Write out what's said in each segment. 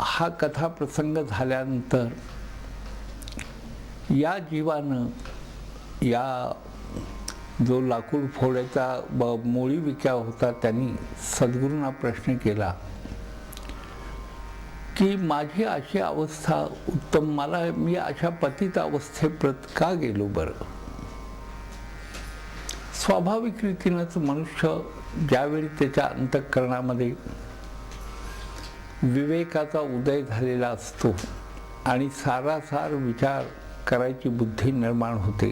हा कथाप्रसंग झाल्यानंतर या जीवानं या जो लाकूड फोडायचा मोळी विक्या होता त्यांनी सद्गुरूंना प्रश्न केला की माझी अशी अवस्था उत्तम, मी अशा पतित अवस्थेप्रत का गेलो बरं. स्वाभाविक रीतीनंच मनुष्य ज्यावेळी त्याच्या अंतःकरणामध्ये विवेकाचा उदय झालेला असतो आणि सारासार विचार करायची बुद्धी निर्माण होते,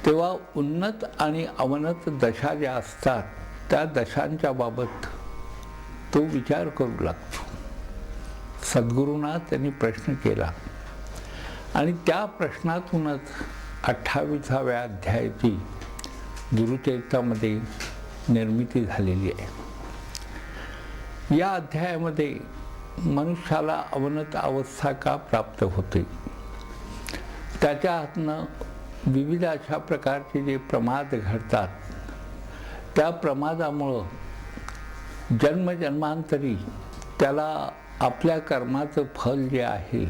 तेव्हा उन्नत आणि अवनत दशा ज्या असतात त्या दशांच्या बाबत तो विचार करू लागतो. सद्गुरूंना त्यांनी प्रश्न केला आणि त्या प्रश्नातूनच 28व्या अध्यायाची गुरुचरित्रामध्ये निर्मिती झालेली आहे. या अध्यायामध्ये मनुष्याला अवनत अवस्था का प्राप्त होते, त्याच्या हातनं विविध अशा प्रकारचे जे प्रमाद घडतात, त्या प्रमादामुळं जन्मजन्मांतरी त्याला आपल्या कर्माचं फल जे आहे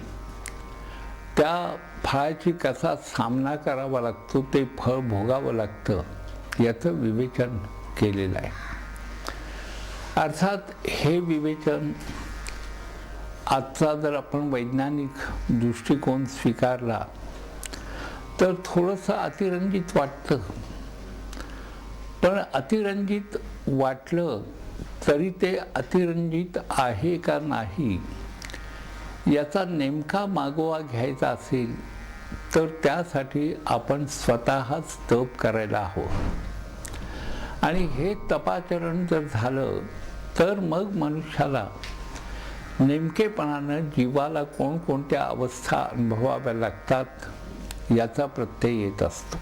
त्या फळाची कसा सामना करावा लागतो, ते फळ भोगावं लागतं, याचं विवेचन केलेलं आहे. अर्थात हे विवेचन आजचा जर आपण वैज्ञानिक दृष्टिकोन स्वीकारला तर थोडंसं अतिरंजित वाटतं, पण अतिरंजित वाटलं तरी ते अतिरंजित आहे का नाही याचा नेमका मागोवा घ्यायचा असेल तर त्यासाठी आपण स्वतःच तप करायला हवं. आणि हे तपाचरण जर झालं तर मग मनुष्याला नेमकेपणानं जीवाला कोणकोणत्या अवस्था अनुभवाव्या लागतात याचा प्रत्यय येत असतो.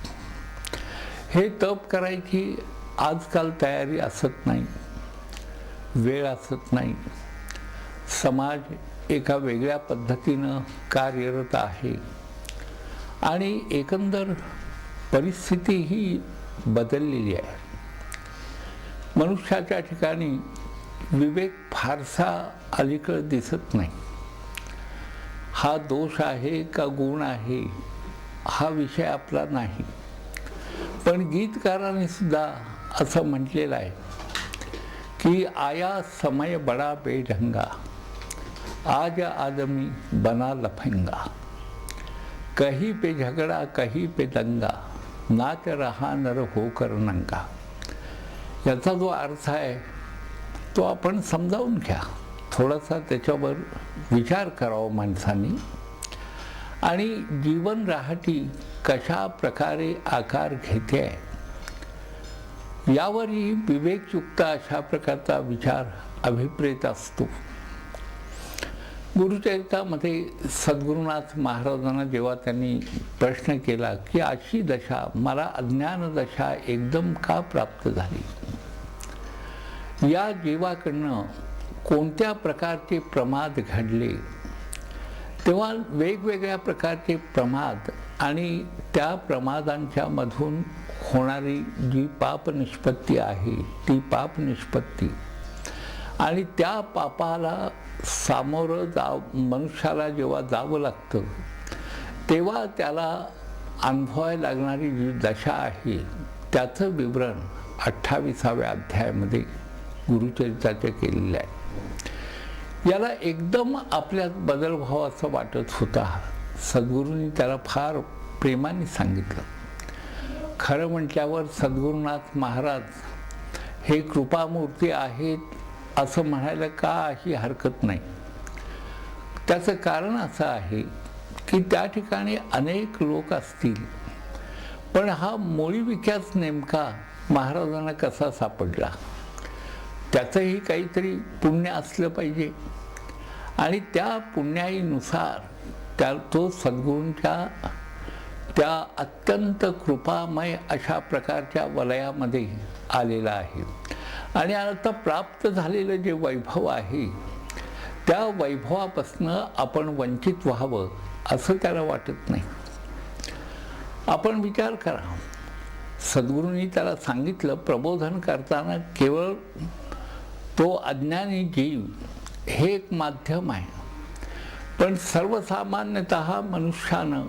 हे तप करायची आजकाल तयारी असत नाही, वेळ असत नाही, समाज एका वेगळ्या पद्धतीनं कार्यरत आहे आणि एकंदर परिस्थिती ही बदललेली आहे. मनुष्याच्या ठिकाणी विवेक फारसा अलीकडे दिसत नाही. हा दोष आहे का गुण आहे हा विषय आपला नाही, पण गीतकाराने सुद्धा असं म्हटलेलं आहे की आया समय बडा बेढंगा, आज आदमी बना लफंगा, कहीं पे झगड़ा कहीं पे दंगा, नाच रहा नर होकर नंगा. याचा जो अर्थ आहे तो आपण समजावून घ्या, थोडासा त्याच्यावर विचार करावा माणसांनी. आणि जीवन राहटी कशा प्रकारे आकार घेते यावरही विवेकयुक्त अशा प्रकारचा विचार अभिप्रेत असतो. गुरुचरित्रामध्ये सद्गुरुनाथ महाराजांना जेव्हा त्यांनी प्रश्न केला की अशी दशा, मला अज्ञान दशा एकदम का प्राप्त झाली, या जीवाकडनं कोणत्या प्रकारचे प्रमाद घडले, तेव्हा वेगवेगळ्या प्रकारचे प्रमाद आणि त्या प्रमादांच्या मधून होणारी जी पाप निष्पत्ती आहे ती पाप निष्पत्ती आणि त्या पापाला सामोरं मनुष्याला जेव्हा जावं लागतं तेव्हा त्याला अनुभवायला लागणारी जी दशा आहे त्याचं विवरण 28व्या अध्यायामध्ये गुरुचरित्राचे केलेलं आहे. याला एकदम आपल्यात बदल व्हावा असं वाटत होता. सद्गुरूंनी त्याला फार प्रेमाने सांगितलं. खरं म्हटल्यावर सद्गुरुनाथ महाराज हे कृपामूर्ती आहेत असं म्हणायला काही हरकत नाही. त्याचं कारण असं आहे की त्या ठिकाणी अनेक लोक असतील, पण हा मोळीविक्याच नेमका महाराजांना कसा सापडला, त्याचंही काहीतरी पुण्य असलं पाहिजे आणि त्या पुण्याईनुसार तो सद्गुरूंच्या त्या अत्यंत कृपामय अशा प्रकारच्या वलयामध्ये आलेला आहे. आणि आता प्राप्त झालेलं जे वैभव आहे त्या वैभवापासनं आपण वंचित व्हावं असं त्याला वाटत नाही. आपण विचार करा, सद्गुरूंनी त्याला सांगितलं प्रबोधन करताना केवळ तो अज्ञानी जीव हे एक माध्यम आहे, पण सर्वसामान्यतः मनुष्यानं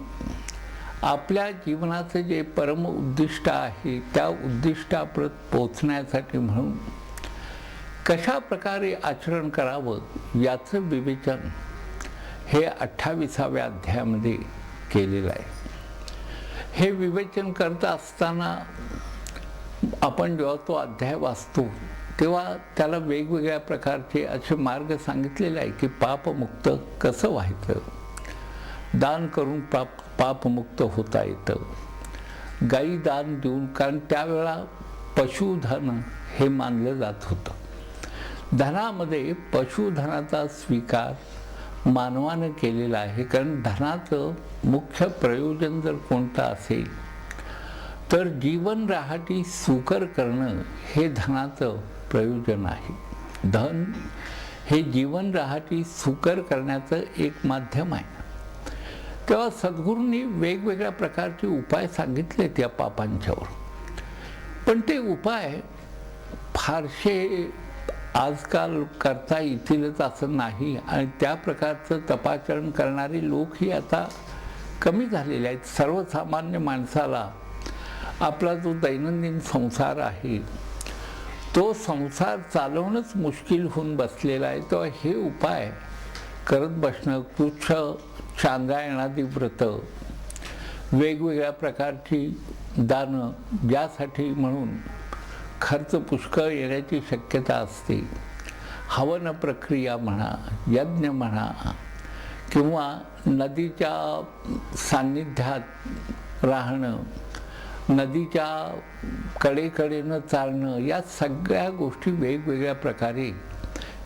आपल्या जीवनाचं जे परम उद्दिष्ट आहे त्या उद्दिष्टाप्रत पोचण्यासाठी म्हणून कशा प्रकारे आचरण करावं याचं विवेचन हे 28व्या अध्यायामध्ये केलेलं आहे. हे विवेचन करत असताना आपण जेव्हा तो अध्याय वाचतो तेव्हा त्याला वेगवेगळ्या प्रकारचे असे मार्ग सांगितलेले आहे की पापमुक्त कसं व्हायचं, दान करून पापमुक्त होता येतं, गाई दान देऊन, कारण त्यावेळा पशुधन हे मानलं जात होतं. धनामध्ये पशुधनाचा स्वीकार मानवानं केलेला आहे, कारण धनाचं मुख्य प्रयोजन जर कोणतं असेल तर जीवन राहाटी सुकर करणं हे धनाचं प्रयोजन आहे. धन हे जीवन राहाटी सुकर करण्याचं एक माध्यम आहे. तेव्हा सद्गुरूंनी वेगवेगळ्या प्रकारचे उपाय सांगितले त्या पापांच्यावर, पण ते उपाय फारसे आजकाल करता येतीलच असं नाही, आणि त्या प्रकारचं तपाचरण करणारे लोकही आता कमी झालेले आहेत. सर्वसामान्य माणसाला आपला जो दैनंदिन संसार आहे तो संसार चालवणंच मुश्किल होऊन बसलेला आहे. तेव्हा हे उपाय करत बसणं, कृच्छ चांद्रायणादी व्रत, वेगवेगळ्या प्रकारची दानं, ज्यासाठी म्हणून खर्च पुष्कळ येण्याची शक्यता असते, हवन प्रक्रिया म्हणा, यज्ञ म्हणा, किंवा नदीच्या सान्निध्यात राहणं, नदीच्या कडेकडेनं चालणं, या सगळ्या गोष्टी वेगवेगळ्या प्रकारे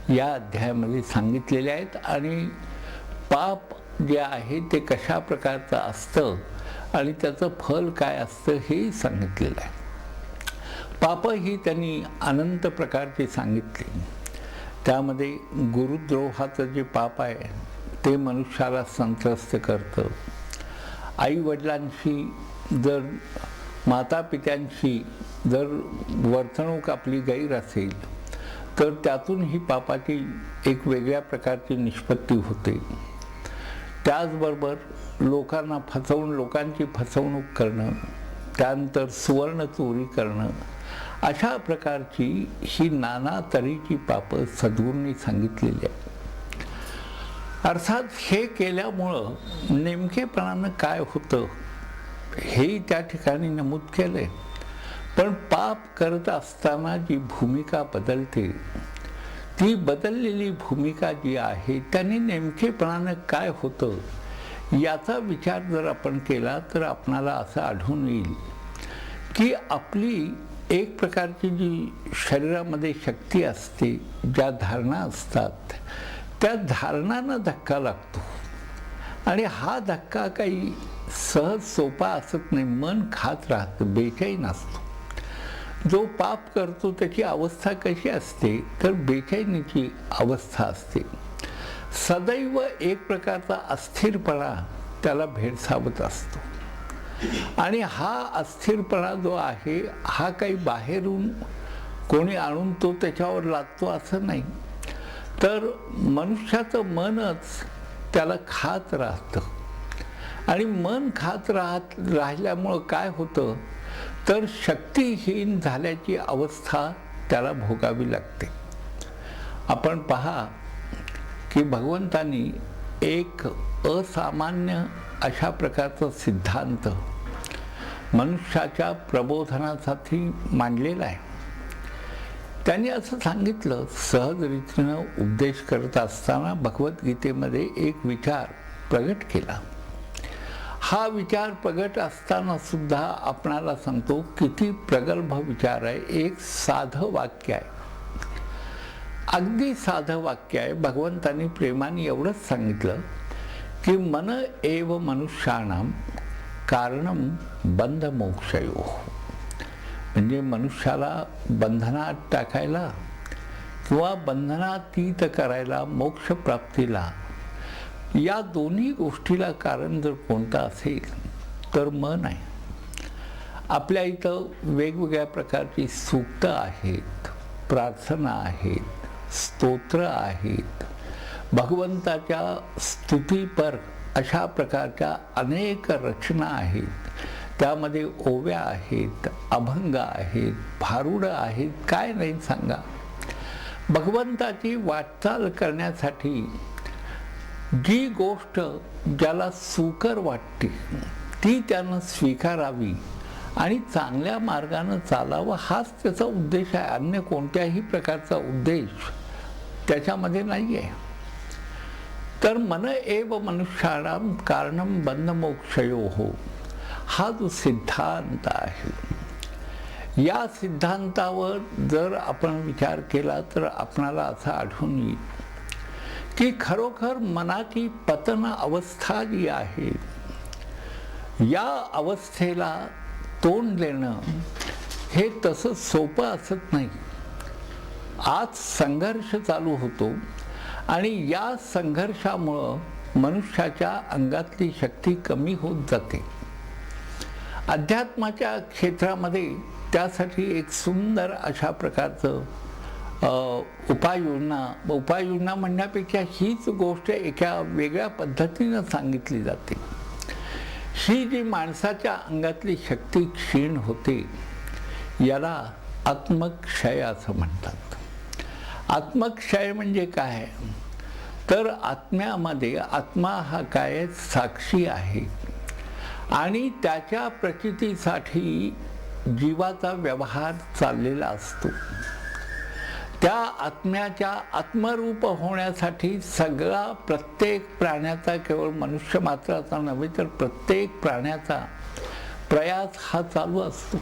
या अध्यायामध्ये सांगितलेल्या आहेत. आणि पाप जे आहे ते कशा प्रकारचं असतं आणि त्याचं फल काय असतं हेही सांगितलेलं आहे. पाप ही त्यांनी अनंत प्रकारचे सांगितले. त्यामध्ये गुरुद्रोहाचं जे पाप आहे ते मनुष्याला संत्रस्त करतं. आईवडिलांशी जर, मातापित्यांशी जर वर्तणूक आपली गैर असेल तर त्यातून ही पापाची एक वेगळ्या प्रकारची निष्पत्ती होते. त्याचबरोबर लोकांना फसवून, लोकांची फसवणूक करणं, त्यानंतर सुवर्ण चोरी करणं, अशा प्रकारची ही नाना तऱ्हेची पापं सद्गुरूंनी सांगितलेली आहेत. अर्थात हे केल्यामुळं नेमकेपणानं काय होतं हेही त्या ठिकाणी नमूद केलंय. पण पाप करत असताना जी भूमिका बदलते, ती बदललेली भूमिका जी आहे त्याने नेमकेपणानं काय होतं याचा विचार जर आपण केला तर आपणाला असं आढळून येईल की आपली एक प्रकारची जी शरीरामध्ये शक्ती असते, ज्या धारणा असतात, त्या धारणांना धक्का लागतो. आणि हा धक्का काही सहज सोपा असत नाही. मन खात राहतं, बेचैन असतो. जो पाप करतो त्याची अवस्था कशी असते तर बेचैनीची अवस्था असते. सदैव एक प्रकारचा अस्थिरपणा त्याला भेडसावत असतो. आणि हा अस्थिरपणा जो आहे हा काही बाहेरून कोणी आणून तो त्याच्यावर लादतो असं नाही, तर मनुष्याचं मनच त्याला खात राहतं. आणि मन खात राहिल्यामुळं काय होतं तर शक्तिहीन झाल्याची अवस्था त्याला भोगावी लागते. आपण पहा की भगवंतांनी एक असामान्य अशा प्रकारचा सिद्धांत मनुष्याच्या प्रबोधनासाठी मांडलेला आहे. त्यांनी असं सांगितलं, सहज रीतीनं उपदेश करत असताना भगवद्गीतेमध्ये एक विचार प्रगट केला. हा विचार प्रगट असताना सुद्धा आपणाला सांगतो किती प्रगल्भ विचार आहे. एक साधं वाक्य आहे, अगदी साधं वाक्य आहे. भगवंतांनी प्रेमाने एवढंच सांगितलं की मन एव मनुष्याणां कारणं बंध मोक्षयो, म्हणजे मनुष्याला बंधनात टाकायला किंवा बंधनातीत करायला, मोक्षप्राप्तीला, या दोन्ही गोष्टीला कारण जर कोणतं असेल तर मन आहे. आपल्या इथं वेगवेगळ्या प्रकारची सूक्त आहेत, प्रार्थना आहेत, स्तोत्र आहेत, भगवंताच्या स्तुतीपर अशा प्रकारच्या अनेक रचना आहेत. त्यामध्ये ओव्या आहेत, अभंग आहेत, भारुडं आहेत, काय नाही सांगा. भगवंताची वाटचाल करण्यासाठी जी गोष्ट ज्याला सुकर वाटते ती त्यानं स्वीकारावी आणि चांगल्या मार्गानं चालावं, हाच त्याचा उद्देश आहे. अन्य कोणत्याही प्रकारचा उद्देश त्याच्यामध्ये नाही आहे. तर मन एव मनुष्याणां कारणं बंधमोक्षयोः हा जो सिद्धांत आहे, या सिद्धांतावर जर आपण विचार केला तर आपणाला असं आढळून येईल की खरोखर मनाची पतन अवस्था जी आहे, या अवस्थेला तोंड देणं हे तसं सोपं असत नाही. आज संघर्ष चालू होतो आणि या संघर्षामुळं मनुष्याच्या अंगातली शक्ती कमी होत जाते. अध्यात्माच्या क्षेत्रामध्ये त्यासाठी एक सुंदर अशा प्रकारचं उपाययोजना म्हणण्यापेक्षा हीच गोष्ट एका वेगळ्या पद्धतीनं सांगितली जाते. ही जी माणसाच्या अंगातली शक्ती क्षीण होते याला आत्मक्षय असं म्हणतात. आत्मक्षय म्हणजे काय? तर आत्म्यामध्ये आत्मा हा काय साक्षी आहे आणि त्याच्या प्रचितीसाठी जीवाचा व्यवहार चाललेला असतो. त्या आत्म्याच्या आत्मरूप होण्यासाठी सगळा प्रत्येक प्राण्याचा, केवळ मनुष्य मात्राचा नव्हे तर प्रत्येक प्राण्याचा प्रयास हा चालू असतो.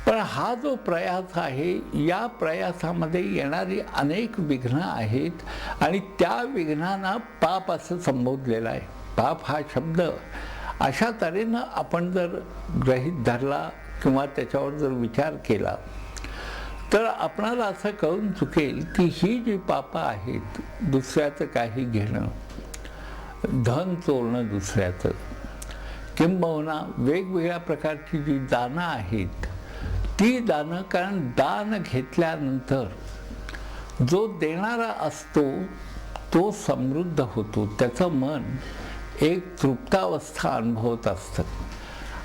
पण हा जो प्रयास आहे, या प्रयासामध्ये येणारी अनेक विघ्न आहेत आणि त्या विघ्नांना पाप असं संबोधलेलं आहे. पाप हा शब्द अशा तऱ्हेनं आपण जर गृहीत धरला किंवा त्याच्यावर जर विचार केला तर आपणाला असं कळून चुकेल की ही जी पापं आहेत, दुसऱ्याचं काही घेणं, धन चोरणं दुसऱ्याचं, किंबहुना वेगवेगळ्या प्रकारची जी दानं आहेत ती दानं, कारण दान घेतल्यानंतर जो देणारा असतो तो समृद्ध होतो, त्याचं मन एक तृप्तावस्था अनुभवत असतं.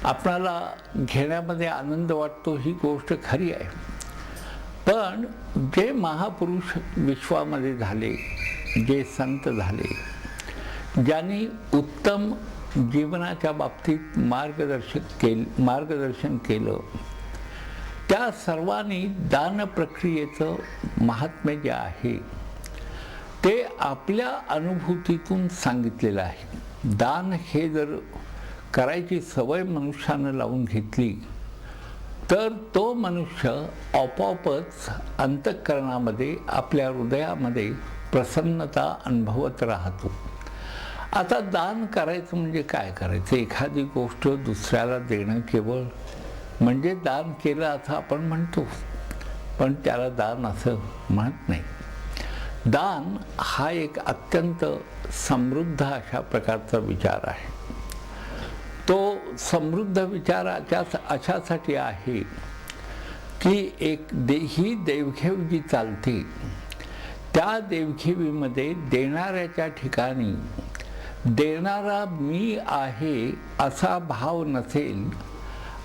आपणाला घेण्यामध्ये आनंद वाटतो ही गोष्ट खरी आहे. पण जे महापुरुष विश्वामध्ये झाले, जे संत झाले, ज्यांनी उत्तम जीवनाच्या बाबतीत मार्गदर्शन केलं, त्या सर्वांनी दान प्रक्रियेचं महात्म्य जे आहे ते आपल्या अनुभूतीतून सांगितलेलं आहे. दान हे जर करायची सवय मनुष्यानं लावून घेतली तर तो मनुष्य आपोआपच अंतःकरणामध्ये, आपल्या हृदयामध्ये प्रसन्नता अनुभवत राहतो. आता दान करायचं म्हणजे काय करायचं? एखादी गोष्ट दुसऱ्याला देणं केवळ म्हणजे दान केलं असं आपण म्हणतो, पण त्याला दान असं म्हणत नाही. दान हा एक अत्यंत समृद्ध अशा प्रकारचा विचार आहे. तो समृद्ध विचार अशासाठी आहे की ही देवघेव जी चालते त्या देवघेवीमध्ये देणाऱ्याच्या ठिकाणी देणारा मी आहे असा भाव नसेल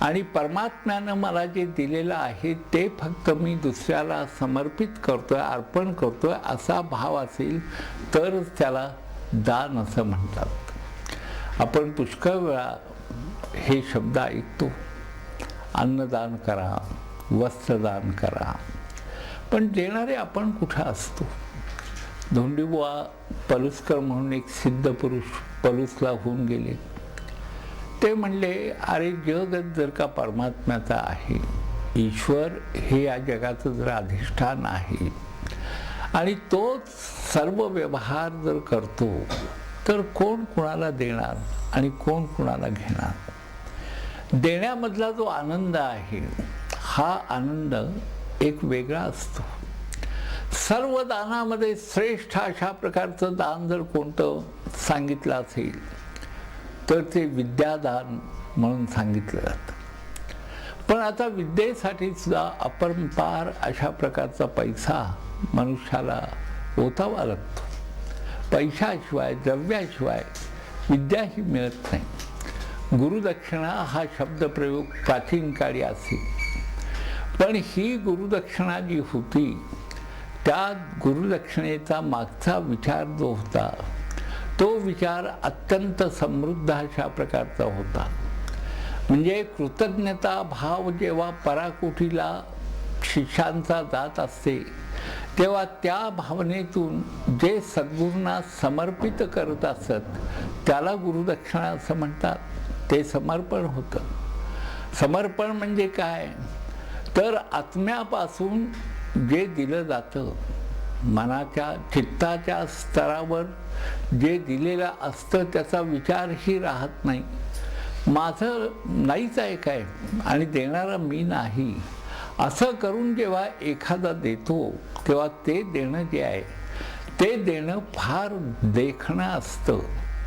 आणि परमात्म्यानं मला जे दिलेलं आहे ते फक्त मी दुसऱ्याला समर्पित करतोय, अर्पण करतोय असा भाव असेल तरच त्याला दान असं म्हणतात. आपण पुष्कळ वेळा हे शब्द ऐकतो, अन्नदान करा, वस्त्रदान करा, पण देणारे आपण कुठं असतो? धोंडीबुवा पलुसकर म्हणून एक सिद्ध पुरुष पलुसला होऊन गेले. ते म्हणले, अरे जगच जर का परमात्म्याचा आहे, ईश्वर हे या जगाचं जर अधिष्ठान आहे आणि तोच सर्व व्यवहार जर करतो तर कोण कुणाला देणार आणि कोण कुणाला घेणार? देण्यामधला जो आनंद आहे हा आनंद एक वेगळा असतो. सर्व दानामध्ये श्रेष्ठ अशा प्रकारचं दान जर कोणतं सांगितलं असेल तर ते विद्यादान म्हणून सांगितलं जातं. पण आता विद्येसाठी सुद्धा अपरंपार अशा प्रकारचा पैसा मनुष्याला ओतावा लागतो. पैशाशिवाय द्रव्याशिवाय विद्याही मिळत नाही. गुरुदक्षिणा हा शब्दप्रयोग प्राचीन काळी असे, पण ही गुरुदक्षिणा जी होती त्या गुरुदक्षिणेचा मागचा विचार जो होता तो विचार अत्यंत समृद्ध अशा प्रकारचा होता. म्हणजे कृतज्ञता भाव जेव्हा पराकोटीला शिष्यांचा जात असते तेव्हा त्या भावनेतून जे सद्गुरूंना समर्पित करत असत त्याला गुरुदक्षिणा असं म्हणतात. ते समर्पण होतं. समर्पण म्हणजे काय, तर आत्म्यापासून जे दिलं जातं, मनाच्या चित्ताच्या स्तरावर जे दिलेलं असतं त्याचा विचारही राहत नाही. माझं नाहीच आहे काय आणि देणारा मी नाही असं करून जेव्हा एखादा देतो तेव्हा ते देणं जे आहे ते देणं फार देखणं असतं.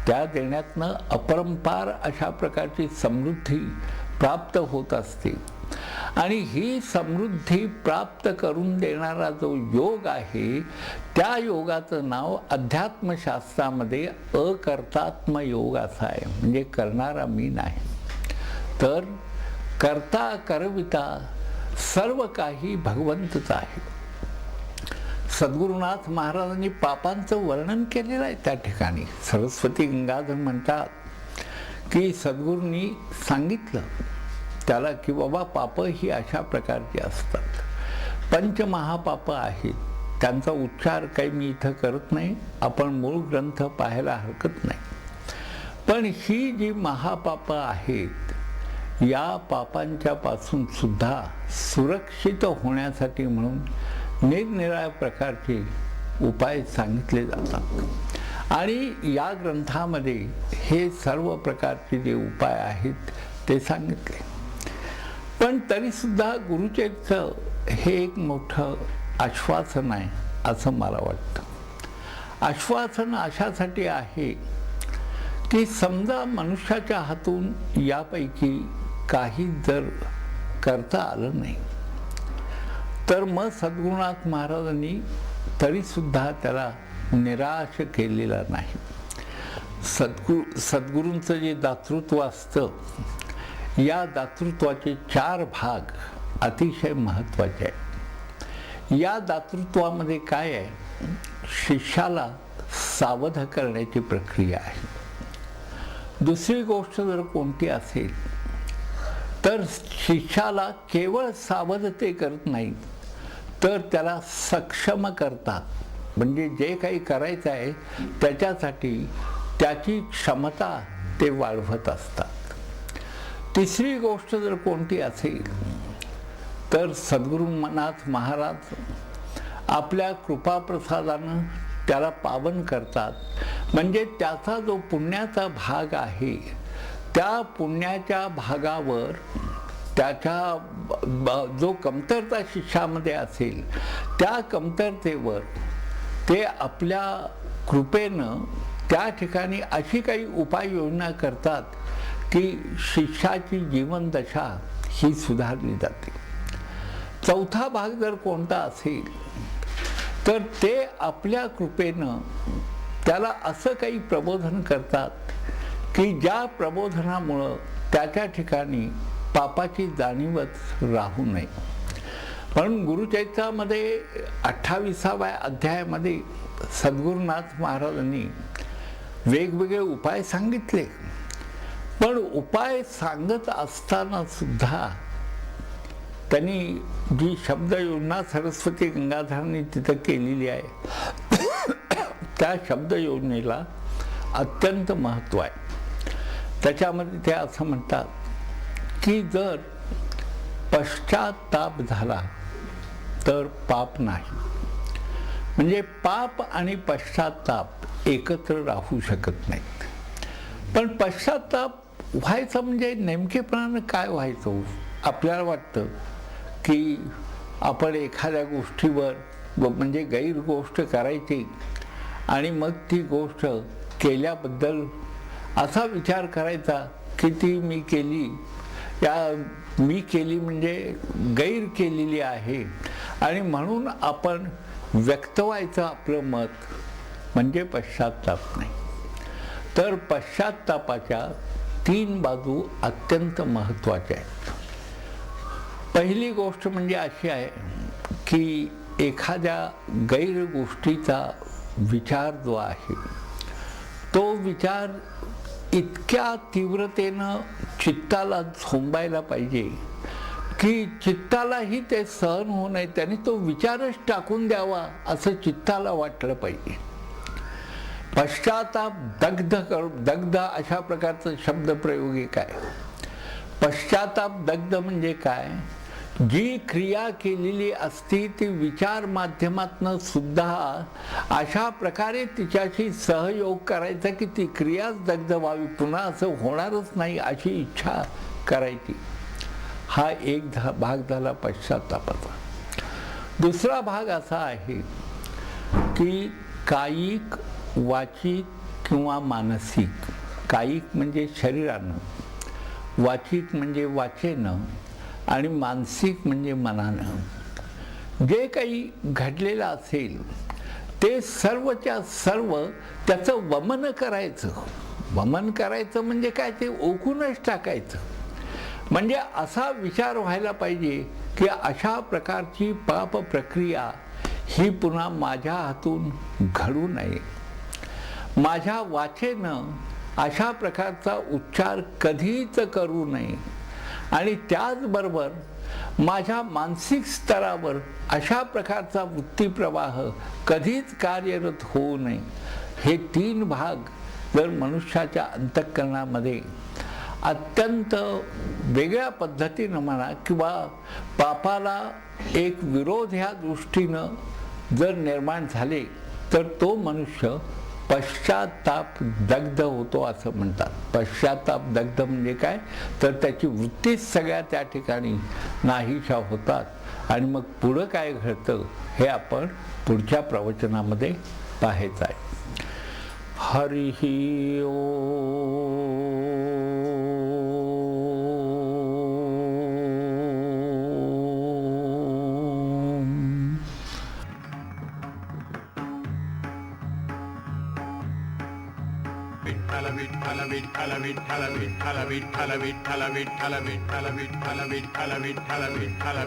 त्या देण्यातनं अपरंपार अशा प्रकारची समृद्धी प्राप्त होत असते. आणि ही समृद्धी प्राप्त करून देणारा जो योग आहे त्या योगाचं नाव अध्यात्मशास्त्रामध्ये अकर्तात्म योग असं आहे. म्हणजे करणारा मी नाही, तर करता करविता सर्व काही भगवंतच आहे. सद्गुरुनाथ महाराजांनी पापांचं वर्णन केलेलं आहे त्या ठिकाणी. सरस्वती गंगाधर म्हणतात की सद्गुरूंनी सांगितलं त्याला की बाबा पापं ही अशा प्रकारची असतात. पंचमहापापं आहेत, त्यांचा उच्चार काही मी इथं करत नाही, आपण मूळ ग्रंथ पाहायला हरकत नाही. पण ही जी महापापं आहेत या पापांच्या पासून सुद्धा सुरक्षित होण्यासाठी म्हणून निरनिराळ्या प्रकारचे उपाय सांगितले जातात. आणि या ग्रंथामध्ये हे सर्व प्रकारचे जे उपाय आहेत ते सांगितले. पण तरीसुद्धा गुरुचरित्र हे एक मोठं आश्वासन आहे असं मला वाटतं. आश्वासन अशासाठी आहे की समजा मनुष्याच्या हातून यापैकी काही जर करता आलं नाही तर मग सद्गुरुनाथ महाराजांनी तरीसुद्धा त्याला निराश केलेला नाही. सद्गुरूंचं जे दातृत्व असतं या दातृत्वाचे 4 भाग अतिशय महत्त्वाचे आहेत. या दातृत्वामध्ये काय आहे, शिष्याला सावध करण्याची प्रक्रिया आहे. दुसरी गोष्ट जर कोणती असेल तर शिष्याला केवळ सावध ते करत नाहीत तर त्याला सक्षम करतात. म्हणजे जे काही करायचं आहे त्याच्यासाठी त्याची क्षमता ते वाढवत असतात. तिसरी गोष्ट जर कोणती असेल तर सद्गुरुनाथ महाराज आपल्या कृपाप्रसादानं त्याला पावन करतात. म्हणजे त्याचा जो पुण्याचा भाग आहे त्या पुण्याच्या भागावर त्याच्या जो कमतरता शिष्यामध्ये असेल त्या कमतरतेवर ते आपल्या कृपेनं त्या ठिकाणी अशी काही उपाययोजना करतात की शिष्याची जीवनदशा ही सुधारली जाते. चौथा भाग जर कोणता असेल तर ते आपल्या कृपेनं त्याला असं काही प्रबोधन करतात की ज्या प्रबोधनामुळं त्याच्या ठिकाणी पापाची जाणीवच राहू नये. म्हणून गुरुचरित्रामध्ये 28व्या अध्यायामध्ये सद्गुरुनाथ महाराजांनी वेगवेगळे उपाय सांगितले. पण उपाय सांगत असताना सुद्धा त्यांनी जी शब्दयोजना सरस्वती गंगाधरांनी तिथं केलेली आहे त्या शब्दयोजनेला अत्यंत महत्त्व आहे. त्याच्यामध्ये ते असं म्हणतात की जर पश्चाताप झाला तर पाप नाही. म्हणजे पाप आणि पश्चाताप एकत्र राहू शकत नाहीत. पण पश्चाताप व्हायचं म्हणजे नेमकेपणानं काय व्हायचं. आपल्याला वाटतं की आपण एखाद्या गोष्टीवर म्हणजे गैर गोष्ट करायची आणि मग ती गोष्ट केल्याबद्दल असा विचार करायचा की ती मी केली, मी केली म्हणजे गैर केलेली आहे आणि म्हणून आपण व्यक्त व्हायचं आपलं मत म्हणजे पश्चात्ताप नाही. तर पश्चात्तापाच्या 3 बाजू अत्यंत महत्त्वाच्या आहेत. पहिली गोष्ट म्हणजे अशी आहे की एखाद्या गैर गोष्टीचा विचार जो आहे तो विचार इतक्या तीव्रतेनं चित्ताला झोंबायला पाहिजे की चित्तालाही ते सहन होऊ नये, त्याने तो विचारच टाकून द्यावा असं चित्ताला वाटलं पाहिजे. पश्चाताप दग्ध अशा प्रकारचं शब्दप्रयोग एक आहे. पश्चाताप दग्ध म्हणजे काय? जी क्रिया केलेली असती ती विचार माध्यमातनं सुद्धा अशा प्रकारे तिच्याशी सहयोग करायचा की ती क्रियाच दग्ध व्हावी, पुन्हा असं होणारच नाही अशी इच्छा करायची. हा एक भाग झाला पश्चात्तापाचा. दुसरा भाग असा आहे की कायिक, वाचिक किंवा मानसिक. कायिक म्हणजे शरीरानं, वाचिक म्हणजे वाचेनं आणि मानसिक म्हणजे मनानं जे काही घडलेलं असेल ते सर्वच्या सर्व त्याचं वमन करायचं. वमन करायचं म्हणजे काय? ते ओकूनच टाकायचं. म्हणजे असा विचार व्हायला पाहिजे की अशा प्रकारची पाप प्रक्रिया ही पुन्हा माझ्या हातून घडू नये. माझ्या वाचेनं अशा प्रकारचा उच्चार कधीच करू नये आणि त्याचबरोबर माझ्या मानसिक स्तरावर अशा प्रकारचा वृत्तीप्रवाह कधीच कार्यरत होऊ नये. हे 3 भाग जर मनुष्याच्या अंतःकरणामध्ये अत्यंत वेगळ्या पद्धतीनं म्हणा किंवा पापाला एक विरोध ह्या दृष्टीनं जर निर्माण झाले तर तो मनुष्य पश्चात्ताप दग्ध होतो असं म्हणतात. पश्चात्ताप दग्ध म्हणजे काय? तर त्याची वृत्तीच सगळ्या त्या ठिकाणी नाहीशा होतात आणि मग पुढं काय घडतं हे आपण पुढच्या प्रवचनामध्ये पाहायचं आहे. हरिः ओम. विठ्ठल विठ्ठल विठ्ठल विठ्ठल विठ्ठल विठ्ठल विठ्ठल विठ्ठल विठ्ठल विठ्ठल विठ्ठल विठ्ठल विठ्ठल विठ्ठल